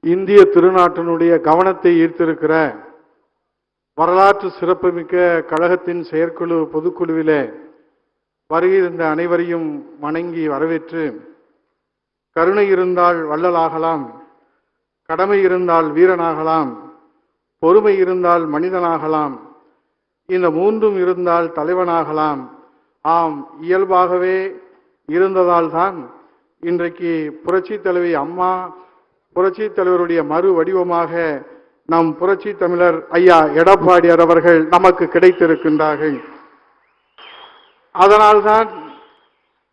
இந்திய திருநாட்டினுடைய கவனத்தை ஈர்த்திருக்கிற வரலாற்று சிறப்புமிக்க கழகத்தின் செயற்குழு பொதுக்குழுவிலே வருகின்ற அனைவரையும் வணங்கி வரவேற்று, கருணை இருந்தால் வள்ளலாகலாம், கடமை இருந்தால் வீரனாகலாம், பொறுமை இருந்தால் மனிதனாகலாம், இந்த மூன்றும் இருந்தால் தலைவனாகலாம். ஆம், இயல்பாகவே இருந்ததால் தான் இன்றைக்கு புரட்சி தலைவி அம்மா புரட்சி தலைவருடைய மறு வடிவமாக நம் புரட்சி தமிழர் ஐயா எடப்பாடியார் அவர்கள் நமக்கு கிடைத்திருக்கின்றார்கள். அதனால்தான்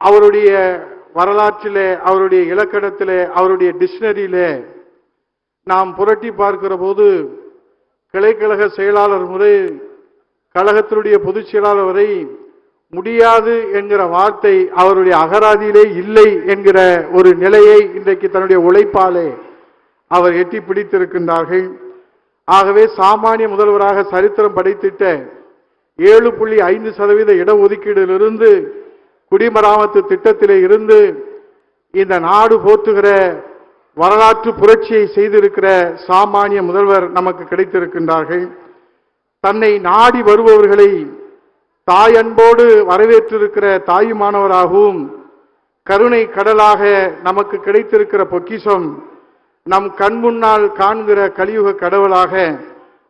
அவருடைய வரலாற்றிலே, அவருடைய இலக்கணத்திலே, அவருடைய டிக்ஷனரியிலே நாம் புரட்டி பார்க்கிற போது கிளைக்கழக செயலாளர் முறை கழகத்தினுடைய பொதுச் செயலாளர் வரை முடியாது என்கிற வார்த்தை அவருடைய அகராதியிலே இல்லை என்கிற ஒரு நிலையை இன்றைக்கு தன்னுடைய உழைப்பாலே அவர் எட்டி பிடித்திருக்கின்றார்கள். ஆகவே சாமானிய முதல்வராக சரித்திரம் படைத்திட்ட 7.5% இடஒதுக்கீடிலிருந்து குடிமராமத்து திட்டத்திலே இருந்து இந்த நாடு போற்றுகிற வரலாற்று புரட்சியை செய்திருக்கிற சாமானிய முதல்வர் நமக்கு கிடைத்திருக்கின்றார்கள். தன்னை நாடி வருபவர்களை தாயன்போடு வரவேற்றிருக்கிற தாயுமானவராகவும் கருணை கடலாக நமக்கு கிடைத்திருக்கிற பொக்கிஷம், நம் கண் முன்னால் காண்கிற கலியுக கடவுளாக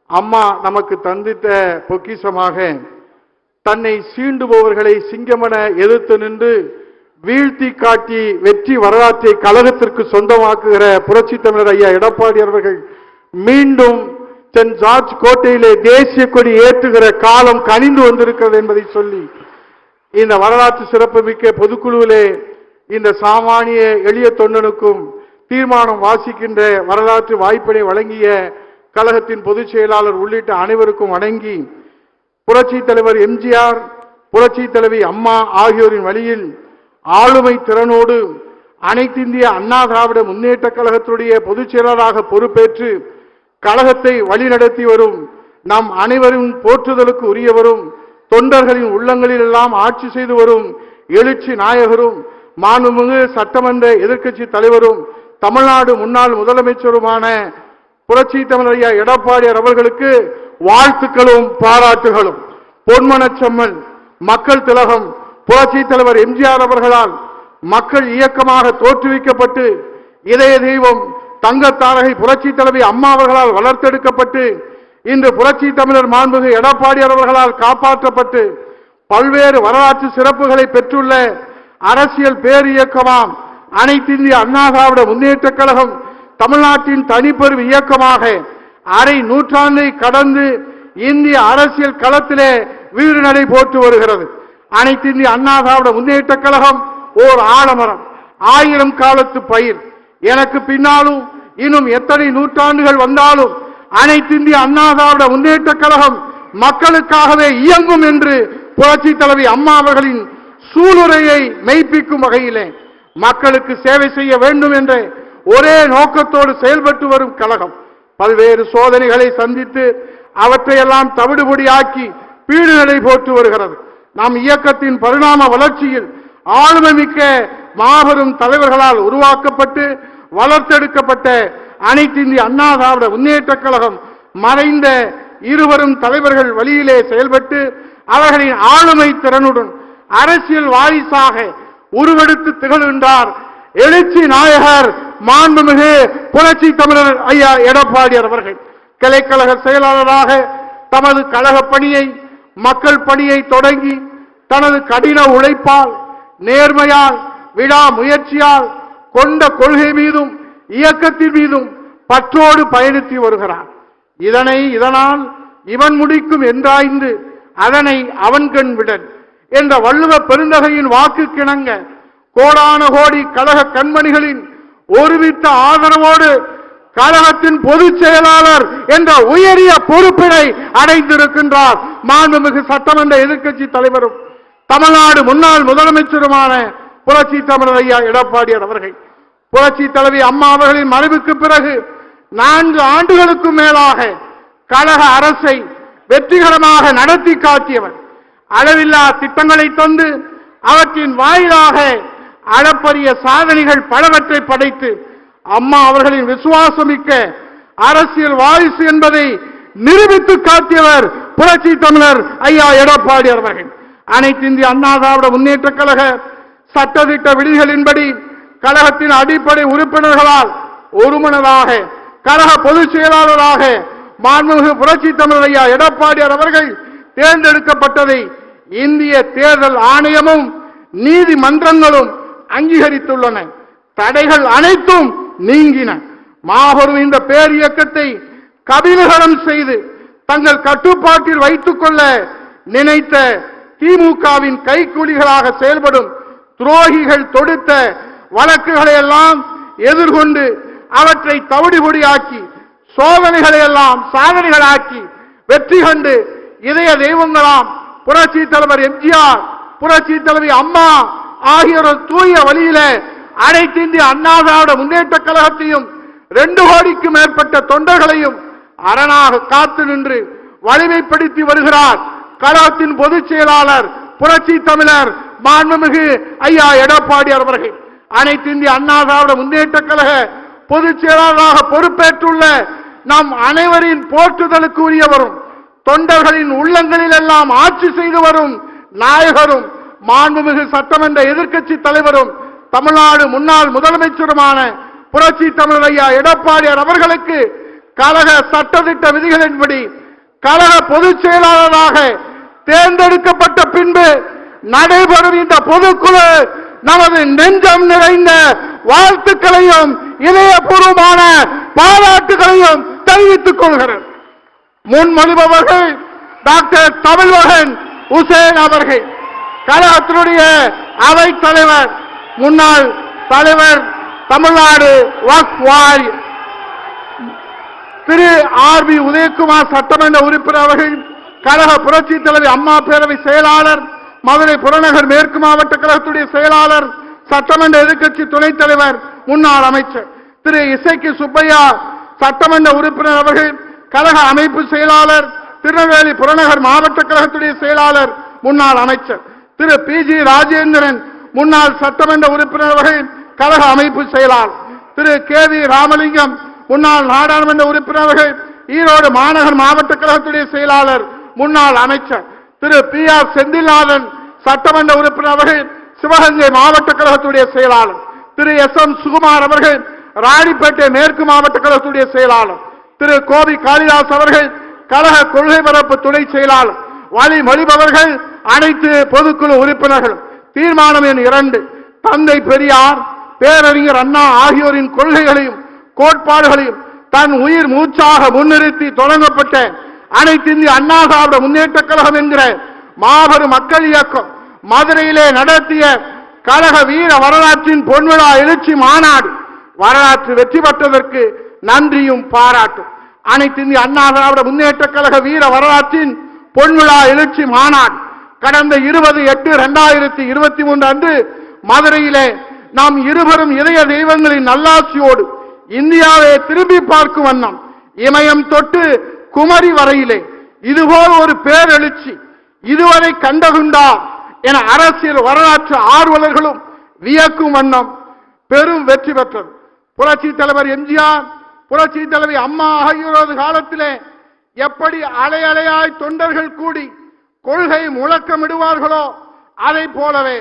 அம்மா நமக்கு தந்திட்ட பொக்கிஷமாக, தன்னை சீண்டுபவர்களை சிங்கமென எதிர்த்து நின்று வீழ்த்தி காட்டி வெற்றி வரலாற்றை கழகத்திற்கு சொந்தமாக்குகிற புரட்சி தமிழர் ஐயா எடப்பாடி அவர்கள் மீண்டும் சென்ட் ஜார்ஜ் கோட்டையிலே தேசிய கொடி ஏற்றுகிற காலம் கனிந்து வந்திருக்கிறது என்பதை சொல்லி, இந்த வரலாற்று சிறப்புமிக்க பொதுக்குழுவிலே இந்த சாமானிய எளிய தொண்டனுக்கும் தீர்மானம் வாசிக்கின்ற வரலாற்று வாய்ப்பினை வழங்கிய கழகத்தின் பொதுச் செயலாளர் உள்ளிட்ட அனைவருக்கும் வணங்கி, புரட்சி தலைவர் எம்ஜிஆர், புரட்சி தலைவி அம்மா ஆகியோரின் வழியில் ஆளுமை திறனோடு அனைத்திந்திய அண்ணா திராவிட முன்னேற்ற கழகத்துடைய பொதுச் செயலாளராக பொறுப்பேற்று கழகத்தை வழிநடத்தி வரும் நம் அனைவரும் போற்றுதலுக்கு உரியவரும், தொண்டர்களின் உள்ளங்களில் எல்லாம் ஆட்சி செய்து வரும் எழுச்சி நாயகரும், மாண்புமிகு சட்டமன்ற எதிர்க்கட்சி தலைவரும், தமிழ்நாடு முன்னாள் முதலமைச்சருமான புரட்சி தமிழர் ஐயா எடப்பாடியார் அவர்களுக்கு வாழ்த்துக்களும் பாராட்டுகளும். பொன்மனச்செம்மல் மக்கள் திலகம் புரட்சி தலைவர் எம்ஜிஆர் அவர்களால் மக்கள் இயக்கமாக தோற்றுவிக்கப்பட்டு, இதய தெய்வம் தங்கத்தாரகை புரட்சி தலைவி அம்மா அவர்களால் வளர்த்தெடுக்கப்பட்டு, இன்று புரட்சி தமிழர் மாண்புமிகு எடப்பாடியார் அவர்களால் காப்பாற்றப்பட்டு பல்வேறு வரலாற்று சிறப்புகளை பெற்றுள்ள அரசியல் பேர் இயக்கமாம் அனைத்திந்திய அண்ணா திராவிட முன்னேற்ற கழகம் தமிழ்நாட்டின் தனிப்பெரும் இயக்கமாக அரை நூற்றாண்டை கடந்து இந்திய அரசியல் களத்திலே வீறு நடை போட்டு வருகிறது. அனைத்திந்திய அண்ணா திராவிட முன்னேற்ற கழகம் ஓர் ஆலமரம், 1000 காலத்து பயிர். எனக்கு பின்னாலும் இன்னும் எத்தனை நூற்றாண்டுகள் வந்தாலும் அனைத்திந்திய அண்ணா திராவிட முன்னேற்ற கழகம் மக்களுக்காகவே இயங்கும் என்று புரட்சி தலைவி அம்மா அவர்களின் சூளுரையை மெய்ப்பிக்கும் வகையிலே மக்களுக்கு சேவை செய்ய வேண்டும் என்ற ஒரே நோக்கத்தோடு செயல்பட்டு வரும் கழகம் பல்வேறு சோதனைகளை சந்தித்து அவற்றையெல்லாம் தவிடுபொடியாக்கி பீடு நடை போட்டு வருகிறது. நம் இயக்கத்தின் பரிணாம வளர்ச்சியில் ஆளுமை மிக்க மாபெரும் தலைவர்களால் உருவாக்கப்பட்டு வளர்த்தெடுக்கப்பட்ட அனைத்திந்திய அண்ணா திராவிட முன்னேற்ற கழகம் மறைந்த இருவரும் தலைவர்கள் வழியிலே செயல்பட்டு அவர்களின் ஆளுமை திறனுடன் அரசியல் வாரிசாக உருவெடுத்து திகழ்கின்றார் எழுச்சி நாயகர் மாண்புமிகு புரட்சி தமிழர் ஐயா எடப்பாடியார் அவர்கள். கிளைக்கழக செயலாளராக தமது கழக பணியை, மக்கள் பணியை தொடங்கி தனது கடின உழைப்பால், நேர்மையால், விடா முயற்சியால், கொண்ட கொள்கை மீதும் இயக்கத்தின் மீதும் பற்றோடு பயணித்து வருகிறார். இதனால் இவன் முடிக்கும் என்றாய்ந்து அதனை அவன் கண் விடன் என்ற வள்ளுவ பெருந்தகையின் வாக்கு கிணங்க கோடான கோடி கழக கண்மணிகளின் ஒருமித்த ஆதரவோடு கழகத்தின் பொதுச் செயலாளர் என்ற உயரிய பொறுப்பினை அடைந்திருக்கின்றார் மாண்புமிகு சட்டமன்ற எதிர்க்கட்சி தலைவரும் தமிழ்நாடு முன்னாள் முதலமைச்சருமான புரட்சி தமிழர் ஐயா எடப்பாடியார் அவர்கள். புரட்சி தலைவி அம்மா அவர்களின் மறைவுக்கு பிறகு 4 ஆண்டுகளுக்கும் மேலாக கழக அரசை வெற்றிகரமாக நடத்தி காட்டியவர். அளவில்லா திட்டங்களை தந்து அவற்றின் வாயிலாக அளப்பரிய சாதனைகள் பலவற்றை படைத்து அம்மா அவர்களின் விசுவாசமிக்க அரசியல் வாரிசு என்பதை நிரூபித்து காட்டியவர் புரட்சி தமிழர் ஐயா எடப்பாடி அவர்கள். அனைத்து இந்திய அண்ணா திராவிட முன்னேற்ற கழக சட்டத்திட்ட விதிகளின்படி கழகத்தின் அடிப்படை உறுப்பினர்களால் ஒருமனதாக கழக பொதுச் செயலாளராக மாண்புமிகு புரட்சி தமிழர் ஐயா எடப்பாடி அவர்கள் தேர்ந்தெடுக்கப்பட்டதை இந்திய தேர்தல் ஆணையமும் நீதிமன்றங்களும் அங்கீகரித்துள்ளன. தடைகள் அனைத்தும் நீங்கின. மாபெரும் இந்த பேர் இயக்கத்தை கபிலகரம் செய்து தங்கள் கட்டுப்பாட்டில் வைத்துக் கொள்ள நினைத்த திமுகவின் கைக்கூலிகளாக செயல்படும் துரோகிகள் தொடுத்த வழக்குகளை எல்லாம் எதிர்கொண்டு அவற்றை தவிடுபொடியாக்கி சோதனைகளை எல்லாம் சாதனைகளாக்கி வெற்றி கண்டு இதய தெய்வங்களாம் புரட்சி தலைவர் எம்ஜிஆர், புரட்சி தலைவி அம்மா ஆகியோர் தூய வழியில அனைத்து இந்திய அண்ணா திராவிட முன்னேற்ற கழகத்தையும் 2 கோடிக்கும் மேற்பட்ட தொண்டர்களையும் அரணாக காத்து நின்று வலிமைப்படுத்தி வருகிறார் கழகத்தின் பொதுச் செயலாளர் புரட்சி தமிழர் மாண்புமிகு ஐயா எடப்பாடி அவர்கள். அனைத்து இந்திய அண்ணா திராவிட முன்னேற்ற கழக பொதுச் செயலாளராக பொறுப்பேற்றுள்ள நம் அனைவரின் போற்றுதலுக்கு உரியவரும் தொண்டர்களின் உள்ளங்களில் எல்லாம் ஆட்சி செய்து வரும் நாயகரும் மாண்புமிகு சட்டமன்ற எதிர்க்கட்சி தலைவரும் தமிழ்நாடு முன்னாள் முதலமைச்சருமான புரட்சி தமிழர் ஐயா எடப்பாடி அவர்களுக்கு கழக சட்டத்திட்ட விதிகளின்படி கழக பொதுச் செயலாளராக தேர்ந்தெடுக்கப்பட்ட பின்பு நடைபெறும் இந்த பொதுக்குழு நமது நெஞ்சம் நிறைந்த வாழ்த்துக்களையும் இதயபூர்வமான பாராட்டுகளையும் தெரிவித்துக் கொள்கிறார். முன்மொழிபவர்கள் டாக்டர் தமிழ்மகன் உசேன் அவர்கள், கழகத்தினுடைய அவைத் தலைவர் முன்னாள் தலைவர் தமிழ்நாடு வக்ஃப் வாரிய திரு ஆர்.பி. உதயகுமார் சட்டமன்ற உறுப்பினர் அவர்கள், கழக புரட்சி தலைவி அம்மா பேரவை செயலாளர், மதுரை புறநகர் மேற்கு மாவட்ட கழகத்துடைய செயலாளர், சட்டமன்ற எதிர்க்கட்சி துணைத் தலைவர், முன்னாள் அமைச்சர் திரு இசைக்கு சுப்பையா சட்டமன்ற உறுப்பினர் அவர்கள், கழக அமைப்பு செயலாளர், திருநெல்வேலி புறநகர் மாவட்ட கழகத்துடைய செயலாளர், முன்னாள் அமைச்சர் திரு பி.ஜி. ராஜேந்திரன் முன்னாள் சட்டமன்ற உறுப்பினர் அவர்கள், கழக அமைப்பு செயலாளர் திரு கே.வி. ராமலிங்கம் முன்னாள் நாடாளுமன்ற உறுப்பினர் அவர்கள், ஈரோடு மாநகர் மாவட்ட கழகத்துடைய செயலாளர், முன்னாள் அமைச்சர் திரு பி.ஆர். செந்தில்நாதன் சட்டமன்ற உறுப்பினர் அவர்கள், சிவகங்கை மாவட்ட கழகத்துடைய செயலாளர் திரு எஸ்.எம். சுகுமார் அவர்கள், ராணிப்பேட்டை மேற்கு மாவட்ட கழகத்துடைய செயலாளர் திரு கோவி காளிதாஸ் அவர்கள், கழக கொள்கை பரப்பு துணை செயலாளர் வழிமொழிபவர்கள் அனைத்து பொதுக்குழு உறுப்பினர்கள். தீர்மானம் எண் 2, தந்தை பெரியார், பேரறிஞர் அண்ணா ஆகியோரின் கொள்கைகளையும் கோட்பாடுகளையும் தன் உயிர் மூச்சாக முன்னிறுத்தி தொடங்கப்பட்ட அனைத்து இந்திய அண்ணா திராவிட முன்னேற்ற கழகம் என்கிற மாபெரும் மக்கள் இயக்கம் மதுரையிலே நடத்திய கழக வீர வரலாற்றின் பொன்விழா எழுச்சி மாநாடு வரலாற்று வெற்றி பெற்றதற்கு நன்றியும் பாராட்டும். அனைத்து இந்திய அண்ணா திராவிட முன்னேற்ற கழக வீர வரலாற்றின் பொன்விழா எழுச்சி மாநாடு கடந்த 20/8/2023 அன்று மதுரையிலே நாம் இருவரும் இதய தெய்வங்களின் நல்லாசியோடு இந்தியாவை திரும்பி பார்க்கும் வண்ணம் இமயம் தொட்டு குமரி வரையிலே இதுபோல் ஒரு பேரெழுச்சி இதுவரை கண்டதுண்டா என அரசியல் வரலாற்று ஆர்வலர்களும் வியக்கும் வண்ணம் பெரும் வெற்றி பெற்றது. புரட்சி தலைவர் எம்ஜிஆர், புரட்சி தலைவி அம்மா ஆகியோரது காலத்திலே எப்படி அலை அலையாய் தொண்டர்கள் கூடி கொள்கை முழக்கமிடுவார்களோ அதை போலவே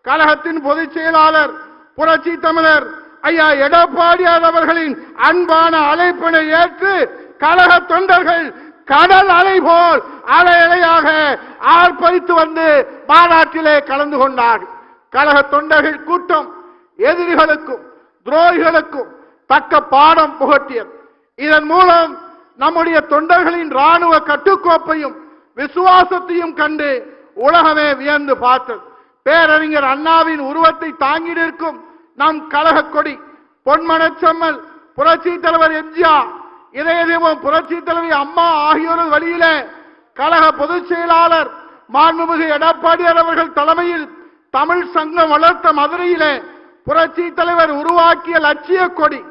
கழகத்தின் பொதுச் செயலாளர் புரட்சி தமிழர் ஐயா எடப்பாடியார் அவர்களின் அன்பான அழைப்பினை ஏற்று கழக தொண்டர்கள் கடல் அலை போல் அலை அலையாக ஆர்ப்பரித்து வந்து மாநாட்டிலே கலந்து கொண்டார். கழக தொண்டர்கள் கூட்டம் எதிரிகளுக்கும் துரோகிகளுக்கும் தக்க பாடம் புகட்டியது. இதன் மூலம் நம்முடைய தொண்டர்களின் ராணுவ கட்டுக்கோப்பையும் விசுவாசத்தையும் கண்டு உலகமே வியந்து பார்த்தது. பேரறிஞர் அண்ணாவின் உருவத்தை தாங்கி நிற்கும் நம் கழக கொடி பொன்மனச்செம்மல் புரட்சி தலைவர் எம்ஜிஆர், இதய தெய்வம் புரட்சி தலைவி அம்மா ஆகியோர் வழியிலே கழக பொதுச் செயலாளர் மாண்புமிகு எடப்பாடியார் அவர்கள் தலைமையில் தமிழ் சங்கம் வளர்த்த மதுரையிலே புரட்சி தலைவர் உருவாக்கிய லட்சிய கொடி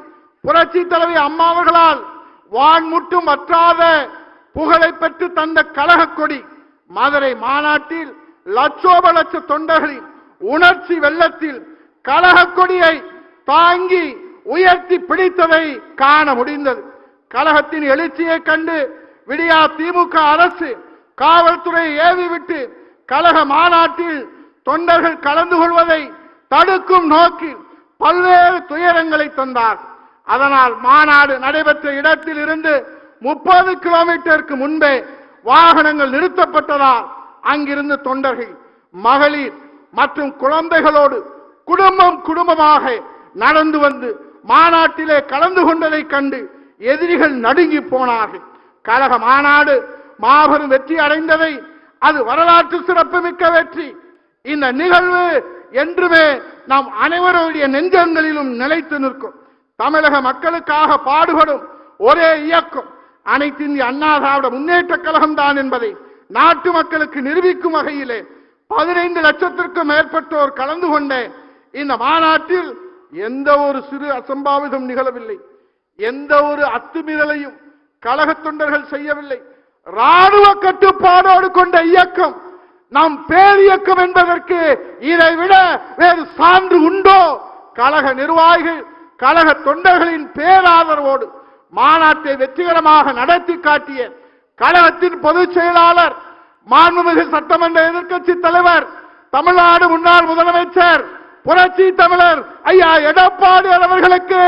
புரட்சி தலைவி அம்மா அவர்களால் வான்முட்டும் வற்றாத புகழை பெற்று தந்த கழக கொடி மதுரை மாநாட்டில் லட்சோப லட்ச தொண்டர்களின் உணர்ச்சி வெள்ளத்தில் கழக கொடியை தாங்கி உயர்த்தி பிடித்ததை காண முடிந்தது. கழகத்தின் எழுச்சியை கண்டு விடியா திமுக அரசு காவல்துறை ஏவிவிட்டு கழக மாநாட்டில் தொண்டர்கள் கலந்து கொள்வதை தடுக்கும் நோக்கில் பல்வேறு துயரங்களை தந்தார். அதனால் மாநாடு நடைபெற்ற இடத்தில் இருந்து 30 கிலோமீட்டருக்கு முன்பே வாகனங்கள் நிறுத்தப்பட்டதால் அங்கிருந்து தொண்டர்கள் மகளிர் மற்றும் குழந்தைகளோடு குடும்பமாக நடந்து வந்து மாநாட்டிலே கலந்து கொண்டதை கண்டு எதிரிகள் நடுங்கி போனார்கள். கழக மாநாடு மாபெரும் வெற்றி அடைந்ததை அது வரலாற்று சிறப்புமிக்க வெற்றி. இந்த நிகழ்வு என்றுமே நாம் அனைவருடைய நெஞ்சங்களிலும் நிலைத்து நிற்கும். தமிழக மக்களுக்காக பாடுபடும் ஒரே இயக்கம் அனைத்து இந்திய அண்ணா திராவிட முன்னேற்ற கழகம் தான் என்பதை நாட்டு மக்களுக்கு நிரூபிக்கும் வகையிலே 15 லட்சத்திற்கும் மேற்பட்டோர் கலந்து கொண்ட இந்த மாநாட்டில் எந்த ஒரு சிறு அசம்பாவிதம் நிகழவில்லை. எந்த ஒரு அத்துமீறலையும் கழக தொண்டர்கள் செய்யவில்லை. ராணுவ கட்டுப்பாடோடு கொண்ட இயக்கம் நாம் பேரியக்கம் என்பதற்கு இதைவிட வேறு சான்று உண்டோ? கழக நிர்வாகிகள் கழக தொண்டர்களின் பேராதரவோடு மாநாட்டை வெற்றிகரமாக நடத்தி காட்டிய கழகத்தின் பொதுச் செயலாளர், மாண்புமிகு சட்டமன்ற எதிர்க்கட்சி தலைவர், தமிழ்நாடு முன்னாள் முதலமைச்சர் புரட்சி தமிழர் ஐயா எடப்பாடி அவர்களுக்கு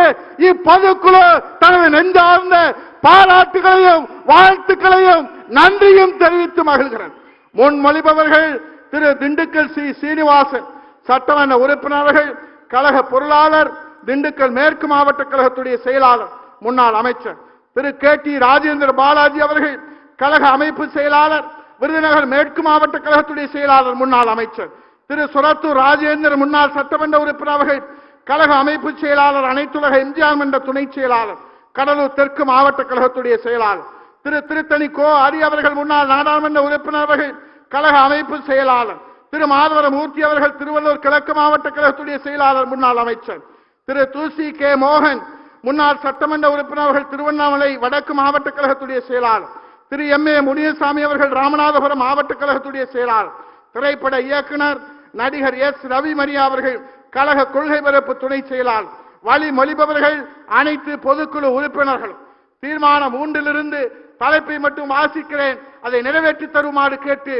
இப்பொதுக்குழு தனது நெஞ்சார்ந்த பாராட்டுகளையும் வாழ்த்துக்களையும் நன்றியும் தெரிவித்து மகிழ்கிறேன். முன்மொழிபவர்கள் திரு திண்டுக்கல் சி சீனிவாசன் சட்டமன்ற உறுப்பினர்கள், கழக பொருளாளர், திண்டுக்கல் மேற்கு மாவட்ட கழகத்துடைய செயலாளர் முன்னாள் அமைச்சர் திரு கே டி ராஜேந்திர பாலாஜி அவர்கள், கழக அமைப்பு செயலாளர், விருதுநகர் மேற்கு மாவட்ட கழகத்துடைய செயலாளர் முன்னாள் அமைச்சர் திரு சுரத்தூர் ராஜேந்திர முன்னாள் சட்டமன்ற உறுப்பினர் அவர்கள், கழக அமைப்பு செயலாளர், அனைத்துலக எம்ஜிஆர் மன்ற துணை செயலாளர், கடலூர் தெற்கு மாவட்ட கழகத்துடைய செயலாளர் திரு திருத்தணி கோ ஹரி அவர்கள் முன்னாள் நாடாளுமன்ற உறுப்பினர் அவர்கள், கழக அமைப்பு செயலாளர் திரு மாதவர மூர்த்தி அவர்கள், திருவள்ளூர் கிழக்கு மாவட்ட கழகத்துடைய செயலாளர் முன்னாள் அமைச்சர் திரு துசி கே மோகன் முன்னாள் சட்டமன்ற உறுப்பினர் அவர்கள், திருவண்ணாமலை வடக்கு மாவட்ட கழகத்துடைய செயலாளர் திரு எம் ஏ முனியசாமி அவர்கள், ராமநாதபுரம் மாவட்ட கழகத்துடைய செயலாளர், திரைப்பட இயக்குனர் நடிகர் எஸ் ரவி மரியா அவர்கள், கழக கொள்கை பரப்பு துணை செயலாளர், வழி மொழிபவர்கள் அனைத்து பொதுக்குழு உறுப்பினர்களும். தீர்மானம் 3 தலைப்பை மட்டும் வாசிக்கிறேன், அதை நிறைவேற்றி தருமாறு கேட்டு,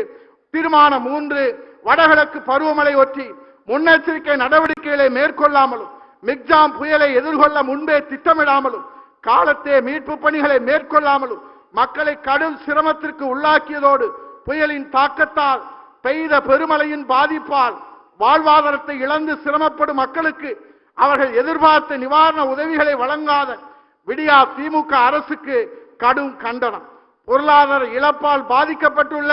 தீர்மானம் 3 வடகிழக்கு பருவமழை ஒட்டி முன்னெச்சரிக்கை நடவடிக்கைகளை மேற்கொள்ளாமலும் மிக்ஜாம் புயலை எதிர்கொள்ள முன்பே திட்டமிடாமலும் காலத்தே மீட்பு பணிகளை மேற்கொள்ளாமலும் மக்களை கடும் சிரமத்திற்கு உள்ளாக்கியதோடு புயலின் தாக்கத்தால் பெய்த பெருமழையின் பாதிப்பால் வாழ்வாதாரத்தை இழந்து சிரமப்படும் மக்களுக்கு அவர்கள் எதிர்பார்த்த நிவாரண உதவிகளை வழங்காத விடியா திமுக அரசுக்கு கடும் கண்டனம். பொருளாதார இழப்பால் பாதிக்கப்பட்டுள்ள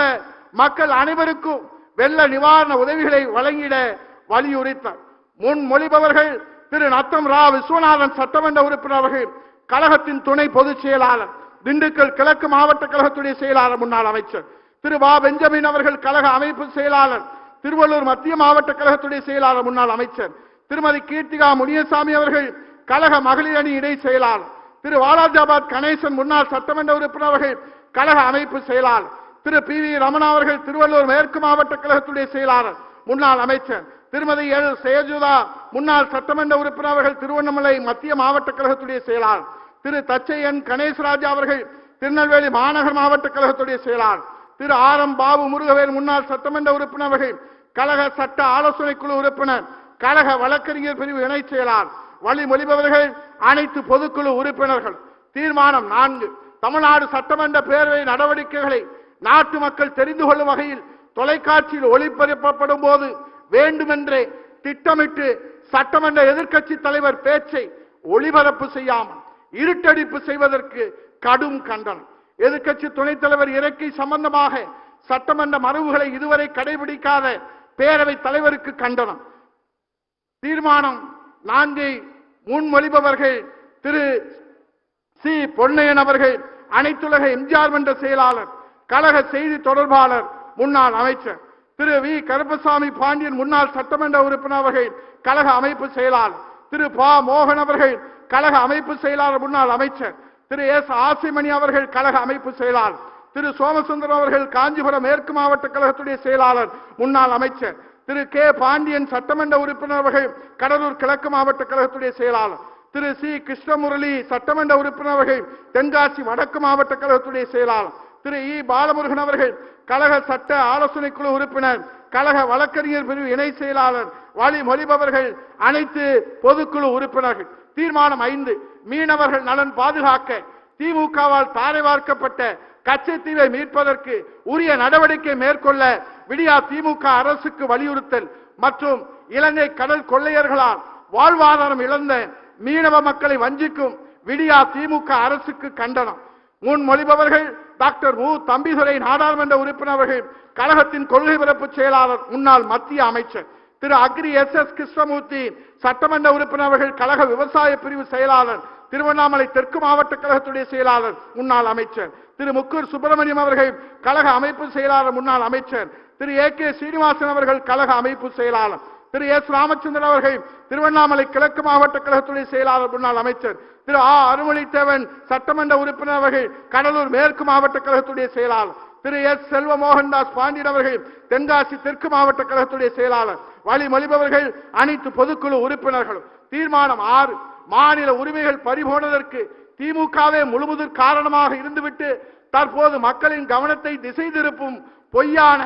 மக்கள் அனைவருக்கும் வெள்ள நிவாரண உதவிகளை வழங்கிட வலியுறுத்தார். முன்மொழிபவர்கள் திரு நத்தம் ரா விஸ்வநாதன் சட்டமன்ற உறுப்பினர் அவர்கள், கழகத்தின் துணை பொதுச் செயலாளர், திண்டுக்கல் கிழக்கு மாவட்ட கழகத்துடைய செயலாளர் முன்னாள் அமைச்சர் திரு வா பெஞ்சமின் அவர்கள், கழக அமைப்பு செயலாளர், திருவள்ளூர் மத்திய மாவட்ட கழகத்துடைய செயலாளர் முன்னாள் அமைச்சர் திருமதி கீர்த்திகா முனியசாமி அவர்கள், கழக மகளிர் அணி இணை செயலாளர் திரு வாலாஜாபாத் கணேசன் முன்னாள் சட்டமன்ற உறுப்பினர் அவர்கள், கழக அமைப்பு செயலாளர் திரு பி வி ரமணா அவர்கள், திருவள்ளூர் மேற்கு மாவட்ட கழகத்துடைய செயலாளர் முன்னாள் அமைச்சர் திருமதி எல் சேஜுதா முன்னாள் சட்டமன்ற உறுப்பினர் அவர்கள், திருவண்ணாமலை மத்திய மாவட்ட கழகத்துடைய செயலாளர் திரு தச்சையன் கணேசராஜா அவர்கள், திருநெல்வேலி மாநகர் மாவட்ட கழகத்துடைய செயலாளர் திரு ஆர் எம் பாபு முருகவேல் முன்னாள் சட்டமன்ற உறுப்பினர் அவர்கள், கழக சட்ட ஆலோசனை குழு உறுப்பினர், கழக வழக்கறிஞர் பிரிவு இணை செயலாளர், வழிமொழிபவர்கள் அனைத்து பொதுக்குழு உறுப்பினர்கள். தீர்மானம் 4 தமிழ்நாடு சட்டமன்ற பேரவை நடவடிக்கைகளை நாட்டு மக்கள் தெரிந்து கொள்ளும் வகையில் தொலைக்காட்சியில் ஒளிபரப்பப்படும் போது வேண்டுமென்றே திட்டமிட்டு சட்டமன்ற எதிர்க்கட்சி தலைவர் பேச்சை ஒளிபரப்பு செய்யாமல் இருட்டடிப்பு செய்வதற்கு கடும் கண்டனம். எதிர்க்கட்சி துணைத் தலைவர் இறக்கை சம்பந்தமாக சட்டமன்ற மரபுகளை இதுவரை கடைபிடிக்காத பேரவைத் தலைவருக்கு கண்டனம். தீர்மானம் 4 முன்மொழிபவர்கள் திரு சி பொன்னையன் அவர்கள், அனைத்துலக எம்ஜிஆர் மன்ற செயலாளர், கழக செய்தி தொடர்பாளர் முன்னாள் அமைச்சர் திரு வி கருப்பசாமி பாண்டியன் முன்னாள் சட்டமன்ற உறுப்பினர் அவர்கள், கழக அமைப்பு செயலாளர் திரு பா மோகன் அவர்கள், கழக அமைப்பு செயலாளர் முன்னாள் அமைச்சர் திரு எஸ் ஆசிமணி அவர்கள், கழக அமைப்பு செயலாளர் திரு சோமசுந்தரம் அவர்கள், காஞ்சிபுரம் மேற்கு மாவட்ட கழகத்துடைய செயலாளர் முன்னாள் அமைச்சர் திரு கே பாண்டியன் சட்டமன்ற உறுப்பினர் அவர்கள், கடலூர் கிழக்கு மாவட்ட கழகத்துடைய செயலாளர் திரு சி கிருஷ்ணமுரளி சட்டமன்ற உறுப்பினர் அவர்கள் தென்காசி வடக்கு மாவட்ட கழகத்துடைய செயலாளர். திரு இ பாலமுருகன் அவர்கள் கழக சட்ட ஆலோசனை குழு உறுப்பினர், கழக வழக்கறிஞர் பிரிவு இணை செயலாளர். வழிமொழிபவர்கள் அனைத்து பொதுக்குழு உறுப்பினர்கள். தீர்மானம் 5, மீனவர்கள் நலன் பாதுகாக்க திமுகவால் தாரை வார்க்கப்பட்ட கச்சத்தீவை மீட்பதற்கு உரிய நடவடிக்கை மேற்கொள்ள விடியா திமுக அரசுக்கு வலியுறுத்தல் மற்றும் இலங்கை கடல் கொள்ளையர்களால் வாழ்வாதாரம் இழந்த மீனவ மக்களை வஞ்சிக்கும் விடியா திமுக அரசுக்கு கண்டனம். முன்மொழிபவர்கள் டாக்டர் மு தம்பிதுரை நாடாளுமன்ற உறுப்பினர் அவர்கள், கழகத்தின் கொள்கை பரப்பு செயலாளர், முன்னாள் மத்திய அமைச்சர். திரு அக்ரி SS கிருஷ்ணமூர்த்தி சட்டமன்ற உறுப்பினர் அவர்கள், கழக விவசாய பிரிவு செயலாளர், திருவண்ணாமலை தெற்கு மாவட்ட கழகத்துடைய செயலாளர், முன்னாள் அமைச்சர். திரு முக்கூர் சுப்பிரமணியம் அவர்கள் கழக அமைப்பு செயலாளர், முன்னாள் அமைச்சர். திரு AK சீனிவாசன் அவர்கள் கழக அமைப்பு செயலாளர். திரு S ராமச்சந்திரன் அவர்கள் திருவண்ணாமலை கிழக்கு மாவட்ட கழகத்துடைய செயலாளர், முன்னாள் அமைச்சர். திரு அருள்மொழித்தேவன் சட்டமன்ற உறுப்பினர் அவர்கள் கடலூர் மேற்கு மாவட்ட கழகத்துடைய செயலாளர். திரு S செல்வ மோகன்தாஸ் பாண்டியன் அவர்கள் தென்காசி தெற்கு மாவட்ட கழகத்துடைய செயலாளர். வழிமொழிபவர்கள் அனைத்து பொதுக்குழு உறுப்பினர்களும். தீர்மானம் 6, மாநில உரிமைகள் பறிபோனதற்கு திமுகவே முழுமுதற் காரணமாக இருந்துவிட்டு தற்போது மக்களின் கவனத்தை திசை திருப்பும் பொய்யான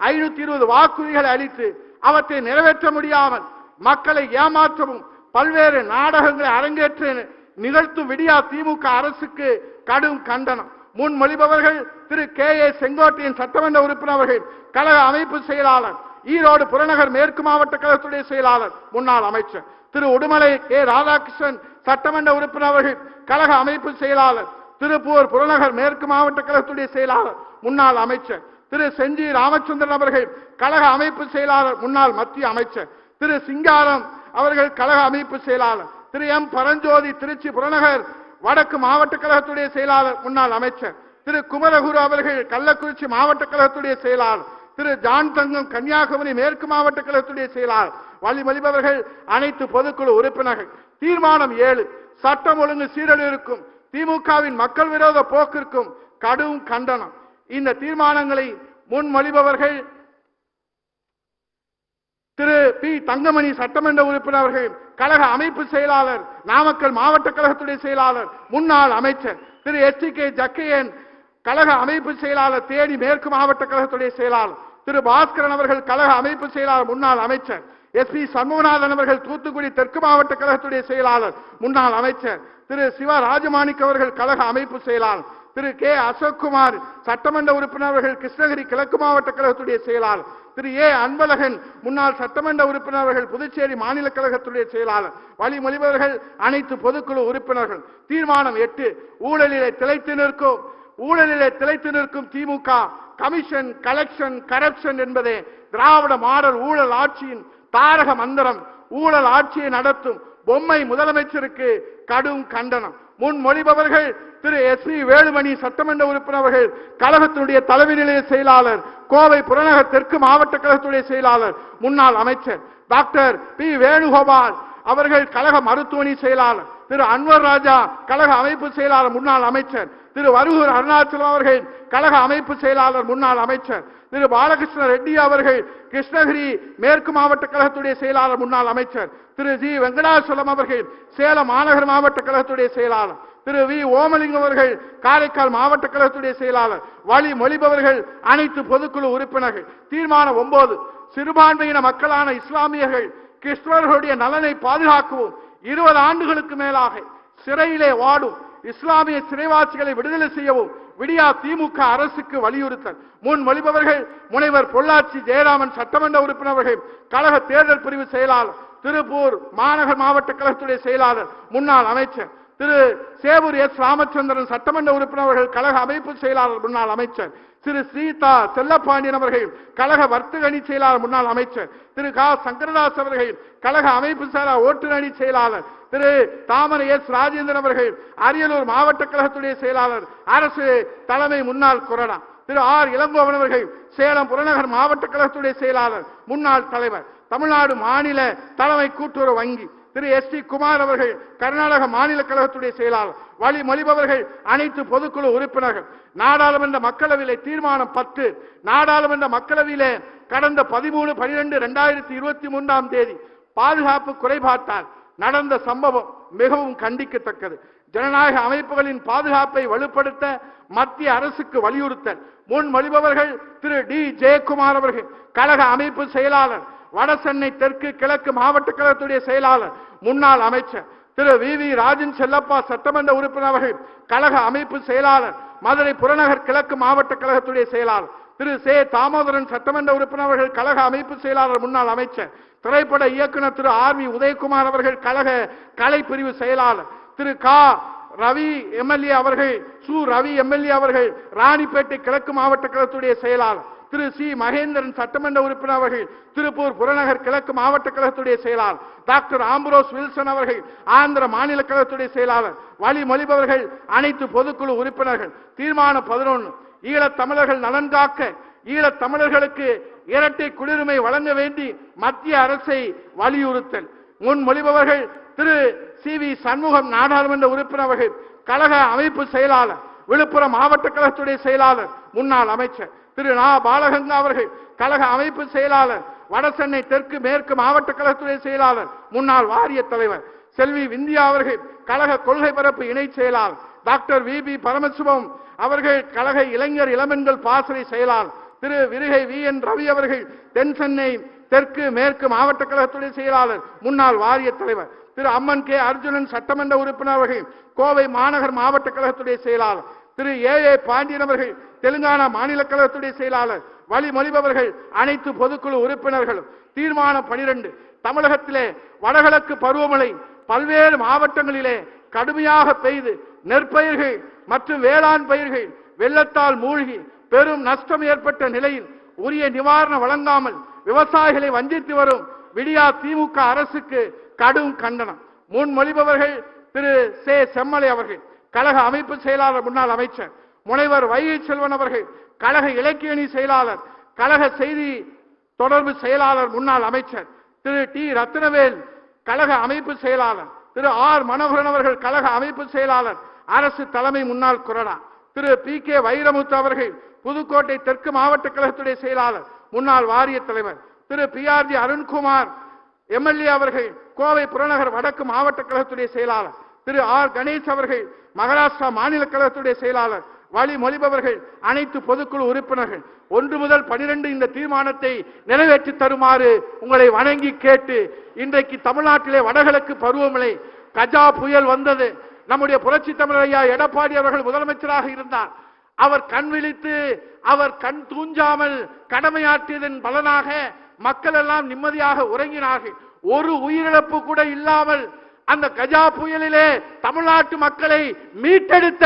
520 வாக்குறுதிகளை அளித்து அவற்றை நிறைவேற்ற முடியாமல் மக்களை ஏமாற்றவும் பல்வேறு நாடகங்களை அரங்கேற்ற நிகழ்த்தும் விடியா திமுக அரசுக்கு கடும் கண்டனம். முன்மொழிபவர்கள் திரு KA செங்கோட்டையன் சட்டமன்ற உறுப்பினர் அவர்கள், கழக அமைப்பு செயலாளர், ஈரோடு புறநகர் மேற்கு மாவட்ட கழகத்துடைய செயலாளர், முன்னாள் அமைச்சர். திரு உடுமலை A ராதாகிருஷ்ணன் சட்டமன்ற உறுப்பினர் அவர்கள், கழக அமைப்பு செயலாளர், திருப்பூர் புறநகர் மேற்கு மாவட்ட கழகத்துடைய செயலாளர், முன்னாள் அமைச்சர். திரு செஞ்சி ராமச்சந்திரன் அவர்கள் கழக அமைப்பு செயலாளர், முன்னாள் மத்திய அமைச்சர். திரு சிங்காரம் அவர்கள் கழக அமைப்பு செயலாளர். திரு M பரஞ்சோதி திருச்சி புறநகர் வடக்கு மாவட்ட கழகத்துடைய செயலாளர், முன்னாள் அமைச்சர். திரு குமரகுரு அவர்கள் கள்ளக்குறிச்சி மாவட்ட கழகத்துடைய செயலாளர். திரு ஜான் தங்கம் கன்னியாகுமரி மேற்கு மாவட்ட கழகத்துடைய செயலாளர். வழிமொழிபவர்கள் அனைத்து பொதுக்குழு உறுப்பினர்கள். தீர்மானம் 7, சட்டம் ஒழுங்கு சீரழிவிற்கும் திமுகவின் மக்கள் விரோத போக்கிற்கும் கடும் கண்டனம். இந்த தீர்மானங்களை முன்மொழிபவர்கள் திரு பி தங்கமணி சட்டமன்ற உறுப்பினர் அவர்கள், கழக அமைப்பு செயலாளர், நாமக்கல் மாவட்ட கழகத்துடைய செயலாளர், முன்னாள் அமைச்சர். திரு STK ஜக்கையன் கழக அமைப்பு செயலாளர், தேனி மேற்கு மாவட்ட கழகத்துடைய செயலாளர். திரு பாஸ்கரன் அவர்கள் கழக அமைப்பு செயலாளர், முன்னாள் அமைச்சர். SP சண்முகநாதன் அவர்கள் தூத்துக்குடி தெற்கு மாவட்ட கழகத்துடைய செயலாளர், முன்னாள் அமைச்சர். திரு சிவ ராஜமாணிக் அவர்கள் கழக அமைப்பு செயலாளர். திரு K அசோக்குமார் சட்டமன்ற உறுப்பினர் அவர்கள் கிருஷ்ணகிரி கிழக்கு மாவட்ட கழகத்துடைய செயலாளர். திரு A அன்பழகன் முன்னாள் சட்டமன்ற உறுப்பினர் அவர்கள் புதுச்சேரி மாநில கழகத்துடைய செயலாளர். வழிமொழிபவர்கள் அனைத்து பொதுக்குழு உறுப்பினர்கள். தீர்மானம் 8, ஊழலிலே திளைத்து நிற்கும் திமுக கமிஷன், கலெக்ஷன், கரப்ஷன் என்பதே திராவிட மாடல் ஊழல் ஆட்சியின் தாரக மந்திரம். ஊழல் ஆட்சியை நடத்தும் பொம்மை முதலமைச்சருக்கு கடும் கண்டனம். முன்மொழிபவர்கள் திரு SP வேலுமணி சட்டமன்ற உறுப்பினர் அவர்கள், கழகத்தினுடைய தலைமை நிலைய செயலாளர், கோவை புறநகர் தெற்கு மாவட்ட கழகத்துடைய செயலாளர், முன்னாள் அமைச்சர். டாக்டர் P வேணுகோபால் அவர்கள் கழக மருத்துவமனை செயலாளர். திரு அன்வர் ராஜா கழக அமைப்பு செயலாளர், முன்னாள் அமைச்சர். திரு வருகூர் அருணாச்சலம் அவர்கள் கழக அமைப்பு செயலாளர், முன்னாள் அமைச்சர். திரு பாலகிருஷ்ண ரெட்டி அவர்கள் கிருஷ்ணகிரி மேற்கு மாவட்ட கழகத்துடைய செயலாளர், முன்னாள் அமைச்சர். திரு G வெங்கடாசலம் அவர்கள் சேலம் மாநகர் மாவட்ட கழகத்துடைய செயலாளர். திரு V ஓமலிங்கம் அவர்கள் காரைக்கால் மாவட்ட கழகத்துடைய செயலாளர். வழிமொழிபவர்கள் அனைத்து பொதுக்குழு உறுப்பினர்கள். தீர்மானம் 9, சிறுபான்மையின மக்களான இஸ்லாமியர்கள் கிறிஸ்தவர்களுடைய நலனை பாதுகாக்கவும் 20 ஆண்டுகளுக்கு மேலாக சிறையிலே வாடும் இஸ்லாமிய சிறைவாசிகளை விடுதலை செய்யவும் விடியா திமுக அரசுக்கு வலியுறுத்தல். முன்மொழிபவர்கள் முனைவர் பொள்ளாச்சி ஜெயராமன் சட்டமன்ற உறுப்பினர்கள், கழக தேர்தல் பிரிவு செயலாளர், திருப்பூர் மாநகர் மாவட்ட கழகத்துடைய செயலாளர், முன்னாள் அமைச்சர். திரு சேவூர் S ராமச்சந்திரன் சட்டமன்ற உறுப்பினர்கள், கழக அமைப்பு செயலாளர், முன்னாள் அமைச்சர். திரு சீதா செல்லப்பாண்டியன் அவர்கள் கழக வர்த்தக அணி செயலாளர், முன்னாள் அமைச்சர். திரு க சங்கரதாஸ் அவர்கள் கழக அமைப்பு செயலாளர், ஓட்டுநர் அணி செயலாளர். திரு தாமரை S ராஜேந்திரன் அவர்கள் அரியலூர் மாவட்ட கழகத்துடைய செயலாளர், அரசு தலைமை முன்னாள் கொறடா. திரு R இளங்கோவன் அவர்கள் சேலம் புறநகர் மாவட்ட கழகத்துடைய செயலாளர், முன்னாள் தலைவர், தமிழ்நாடு மாநில தலைமை கூட்டுறவு வங்கி. திரு ST குமார் அவர்கள் கர்நாடக மாநில கழகத்துடைய செயலாளர். வழிமொழிபவர்கள் அனைத்து பொதுக்குழு உறுப்பினர்கள். நாடாளுமன்ற மக்களவையிலே தீர்மானம் 10, நாடாளுமன்ற மக்களவையிலே கடந்த 13/12/2023 பாதுகாப்பு குறைபாட்டால் நடந்த சம்பவம் மிகவும் கண்டிக்கத்தக்கது. ஜனநாயக அமைப்புகளின் பாதுகாப்பை வலுப்படுத்த மத்திய அரசுக்கு வலியுறுத்தல். முன்மொழிபவர்கள் திரு டி ஜெயக்குமார் அவர்கள், கழக அமைப்பு செயலாளர், வடசென்னை தெற்கு கிழக்கு மாவட்ட கழகத்துடைய செயலாளர், முன்னாள் அமைச்சர் திரு வி ராஜன் செல்லப்பா சட்டமன்ற உறுப்பினர் அவர்கள், கழக அமைப்பு செயலாளர், மதுரை புறநகர் கிழக்கு மாவட்ட கழகத்துடைய செயலாளர் திரு சே தாமோதரன் சட்டமன்ற உறுப்பினர் அவர்கள், கழக அமைப்பு செயலாளர், முன்னாள் அமைச்சர், திரைப்பட இயக்குனர் திரு ஆர் வி உதயகுமார் அவர்கள், கழக கலை பிரிவு செயலாளர், திரு கா ரவி எம்எல்ஏ அவர்கள், சு ரவி எம்எல்ஏ அவர்கள், ராணிப்பேட்டை கிழக்கு மாவட்ட கழகத்துடைய செயலாளர் திரு சி மகேந்திரன் சட்டமன்ற உறுப்பினர் அவர்கள், திருப்பூர் புறநகர் கிழக்கு மாவட்ட கழகத்துடைய செயலாளர் டாக்டர் ஆம்பரோஸ் வில்சன் அவர்கள், ஆந்திர மாநில கழகத்துடைய செயலாளர், வழிமொழிபவர்கள் அனைத்து பொதுக்குழு உறுப்பினர்கள். தீர்மானம் 11, ஈழத் தமிழர்கள் நலன் காக்க ஈழத் தமிழர்களுக்கு இரட்டை குடியுரிமை வழங்க வேண்டி மத்திய அரசை வலியுறுத்தல். முன்மொழிபவர்கள் திரு சி வி சண்முகம் நாடாளுமன்ற உறுப்பினர் அவர்கள், கழக அமைப்பு செயலாளர், விழுப்புரம் மாவட்ட கழகத்துடைய செயலாளர், முன்னாள் அமைச்சர் திரு நா பாலகங்கா அவர்கள், கழக அமைப்பு செயலாளர், வடசென்னை தெற்கு மேற்கு மாவட்ட கழகத்துடைய செயலாளர், முன்னாள் வாரிய தலைவர் செல்வி விந்தியா அவர்கள், கழக கொள்கை பரப்பு இணை செயலாளர் டாக்டர் வி பரமசிவம் அவர்கள், கழக இளைஞர் இளமென்கள் பாசறை செயலாளர் திரு விருகை வி ரவி அவர்கள், தென் சென்னை தெற்கு மேற்கு மாவட்ட கழகத்துடைய செயலாளர், முன்னாள் வாரிய தலைவர் திரு அம்மன் கே அர்ஜுனன் சட்டமன்ற உறுப்பினர் அவர்கள், கோவை மாநகர் மாவட்ட கழகத்துடைய செயலாளர் திரு ஏ பாண்டியன் அவர்கள், தெலுங்கானா மாநில கழகத்துடைய செயலாளர், வழிமொழிபவர்கள் அனைத்து பொதுக்குழு உறுப்பினர்களும். தீர்மானம் 12, தமிழகத்திலே வடகிழக்கு பருவமழை பல்வேறு மாவட்டங்களிலே கடுமையாக பெய்து நெற்பயிர்கள் மற்றும் வேளாண் பயிர்கள் வெள்ளத்தால் மூழ்கி பெரும் நஷ்டம் ஏற்பட்ட நிலையில் உரிய நிவாரணம் வழங்காமல் விவசாயிகளை வஞ்சித்து வரும் விடியா திமுக அரசுக்கு கடும் கண்டனம். முன்மொழிபவர்கள் திரு சே செம்மலை அவர்கள், கழக அமைப்பு செயலாளர், முன்னாள் அமைச்சர், முனைவர் வைகை செல்வன் அவர்கள், கழக இலக்கிய அணி செயலாளர், கழக செய்தி தொடர்பு செயலாளர், முன்னாள் அமைச்சர் திரு டி ரத்னவேல், கழக அமைப்பு செயலாளர், திரு ஆர் மனோகரன் அவர்கள், கழக அமைப்பு செயலாளர், அரசு தலைமை முன்னாள் கொறடா, திரு பி கே வைரமுத்து அவர்கள், புதுக்கோட்டை தெற்கு மாவட்ட கழகத்துடைய செயலாளர், முன்னாள் வாரிய தலைவர், திரு P R G Arunkumar MLA அவர்கள், கோவை புறநகர் வடக்கு மாவட்ட கழகத்துடைய செயலாளர், திரு ஆர் கணேஷ் அவர்கள், மகாராஷ்டிரா மாநில கழகத்துடைய செயலாளர், வழிமொழிபவர்கள் அனைத்து பொதுக்குழு உறுப்பினர்கள். 1 முதல் 12 இந்த தீர்மானத்தை நிறைவேற்றி தருமாறு உங்களை வணங்கி கேட்டு, இன்றைக்கு தமிழ்நாட்டிலே வடகிழக்கு பருவமழை கஜா புயல் வந்தது. நம்முடைய புரட்சி தமிழர் ஐயா எடப்பாடி அவர்கள் முதலமைச்சராக இருந்தார். அவர் கண் விழித்து அவர் கண் தூஞ்சாமல் கடமையாற்றியதன் பலனாக மக்கள் எல்லாம் நிம்மதியாக உறங்கினார்கள். ஒரு உயிரிழப்பு கூட இல்லாமல் அந்த கஜா புயலிலே தமிழ்நாட்டு மக்களை மீட்டெடுத்த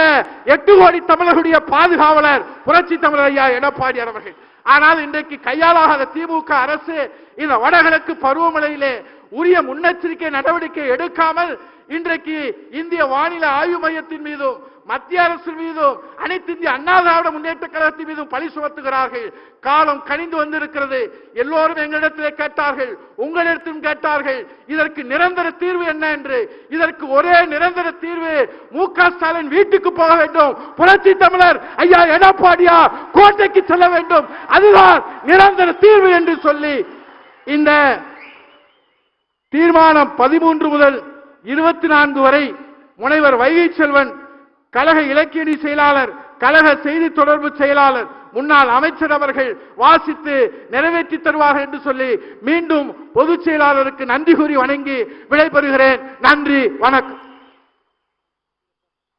8 கோடி தமிழர்களுடைய பாதுகாவலர் புரட்சி தமிழர் ஐயா எடப்பாடி அவர்கள். ஆனால் இன்றைக்கு கையாளாத திமுக அரசு இந்த வடகிழக்கு பருவமழையிலே உரிய முன்னெச்சரிக்கை நடவடிக்கை எடுக்காமல் இன்றைக்கு இந்திய வானிலை ஆய்வு மையத்தின் மீதும் மத்திய அரசு மீதும் அனைத்து இந்திய அண்ணா திராவிட முன்னேற்ற கழகத்தின் மீதும் பழி சுமத்துகிறார்கள். காலம் கனிந்து வந்திருக்கிறது. எல்லோரும் எங்களிடத்திலே கேட்டார்கள், உங்களிடத்திலும் கேட்டார்கள், இதற்கு நிரந்தர தீர்வு என்ன என்று. இதற்கு ஒரே நிரந்தர தீர்வு மு.க. ஸ்டாலின் வீட்டுக்கு போக வேண்டும், புரட்சி தமிழர் ஐயா எடப்பாடியா கோட்டைக்கு செல்ல வேண்டும், அதுதான் நிரந்தர தீர்வு என்று சொல்லி இந்த தீர்மானம் 13 முதல் 24 வரை முனைவர் வைகை செல்வன், கழக இலக்கிய அணி செயலாளர், கழக செய்தி தொடர்பு செயலாளர், முன்னாள் அமைச்சர் அவர்கள் வாசித்து நிறைவேற்றி தருவார்கள் என்று சொல்லி மீண்டும் பொதுச் செயலாளருக்கு நன்றி கூறி வணங்கி விடைபெறுகிறேன். நன்றி, வணக்கம்.